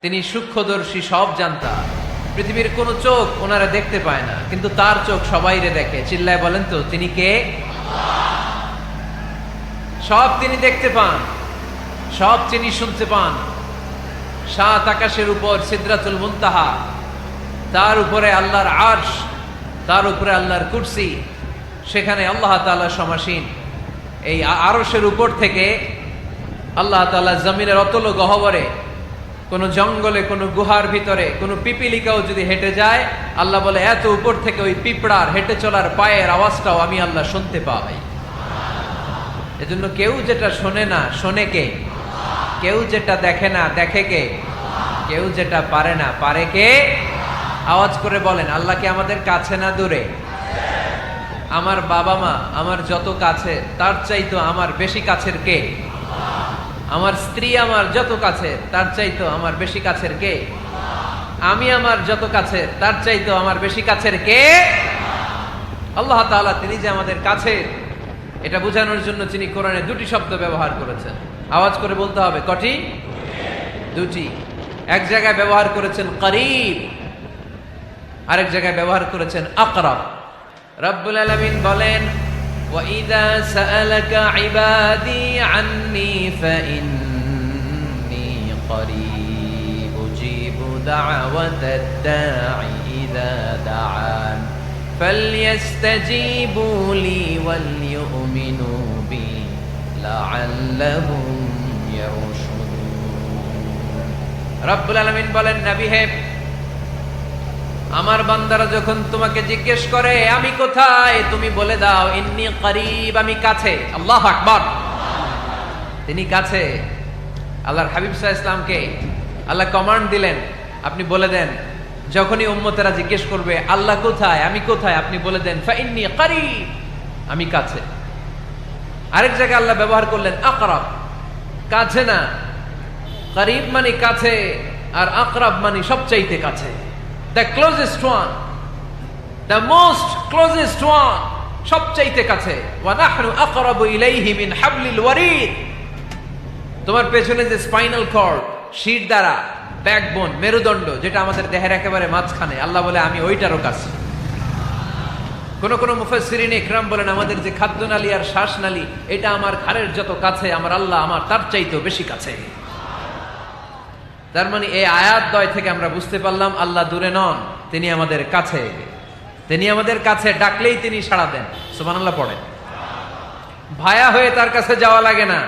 তিনি সূক্ষ্মদর্শী, সব জানতা। পৃথিবীর কোন চোখ ওনারা দেখতে পায় না, কিন্তু তার চোখ সবাইরে দেখে। চিল্লায় বলেন তো তিনি কে? সব তিনি দেখতে পান, সব তিনি শুনতে পান। সাত আকাশের উপর সিদরাতুল মুনতাহা, তার উপরে আল্লাহর আরশ, তার উপরে আল্লাহর কুরসি, সেখানে আল্লাহ তাআলা সমাসীন। এই আরশের উপর থেকে আল্লাহ তাআলা জমিনের অতল গহ্বরে, কোন জঙ্গলে, কোন গুহার ভিতরে কোন পিপিলিকাও যদি হেঁটে যায়, আল্লাহ বলে এত উপর থেকে ওই পিঁপড়ার হেঁটে চলার পায়ের আওয়াজটাও আমি আল্লাহ শুনতে পাই। এজন্য কেউ যেটা শোনে না, শোনে কে? কেউ যেটা দেখে না, দেখে কে? কেউ যেটা পারে না, পারে কে? আওয়াজ করে বলেন, আল্লাহ কি আমাদের কাছে না দূরে? আমার বাবা মা আমার যত কাছে, তার চাইতো আমার বেশি কাছের কে? আমার স্ত্রী আমার যত কাছে, তার চাইতো আমার বেশি কাছের কে? আমি আমার যত কাছে, তার চাইতো আমার বেশি কাছের কে? আল্লাহ তাআলা তিনি যে আমাদের কাছে, এটা বোঝানোর জন্য তিনি কোরআনে দুটি শব্দ ব্যবহার করেছেন। আওয়াজ করে বলতে হবে, কটি? দুটি। এক জায়গায় ব্যবহার করেছেন করিব, আরেক জায়গায় ব্যবহার করেছেন আকরাব। রব্বুল আলামিন বলেন, وَإِذَا سَأَلَكَ عِبَادِي عَنِّي فَإِنِّي قَرِيبٌ أُجِيبُ دَعْوَةَ الدَّاعِ إِذَا دَعَانِ فَلْيَسْتَجِيبُوا لِي وَلْيُؤْمِنُوا بِي لَعَلَّهُمْ يَرْشُدُونَ। রব্বুল আলামিন বলেন, নবী হে, আমার বান্দারা যখন তোমাকে জিজ্ঞেস করে আমি কোথায়, তুমি বলে দাও ইন্নী করিব, আমি কাছে। আল্লাহু আকবার। তিনি কাছে। আল্লাহর হাবিব সাল্লাল্লাহু আলাইহি ওয়াসাল্লামকে আল্লাহ কমান্ড দিলেন, আপনি বলে দেন, যখনই উম্মতেরা জিজ্ঞেস করবে আল্লাহ কোথায়, আমি কোথায়, আপনি বলে দেন ফাইন্নী করিব, আমি কাছে। আরেক জায়গায় আল্লাহ ব্যবহার করলেন আকরাব, কাছে না। করিব মানে কাছে, আর আকরাব মানে সবচাইতে কাছে। The closest one, the most closest one, সবচাইতে কাছে। ওয়া নাহনু আকরাবু ইলাইহি মিন হাবলিল ওয়ারিদ। তোমার পেছনে যে স্পাইনাল কর্ড, শিরদাঁড়া, ব্যাকবোন, মেরুদণ্ড, যেটা আমাদের দেহের একেবারে মাঝখানে, আল্লাহ বলে আমি ওইটারও কাছে। কোন কোন মুফাসসিরিন ইকরাম বলেন, আমাদের যে খাদ্যনালী আর শ্বাসনালী, এটা আমার ঘাড়ের যত কাছে, আমার আল্লাহ আমার তার চাইতেও বেশি কাছে। তার মানে এই আয়াত দ্বয় থেকে আমরা বুঝতে পারলাম আল্লাহ দূরে নন, তিনি আমাদের কাছে। তিনি আমাদের কাছে, ডাকলেই তিনি সাড়া দেন। সুবহানাল্লাহ পড়েন। ভায়া হয়ে তার কাছে যাওয়া লাগে না,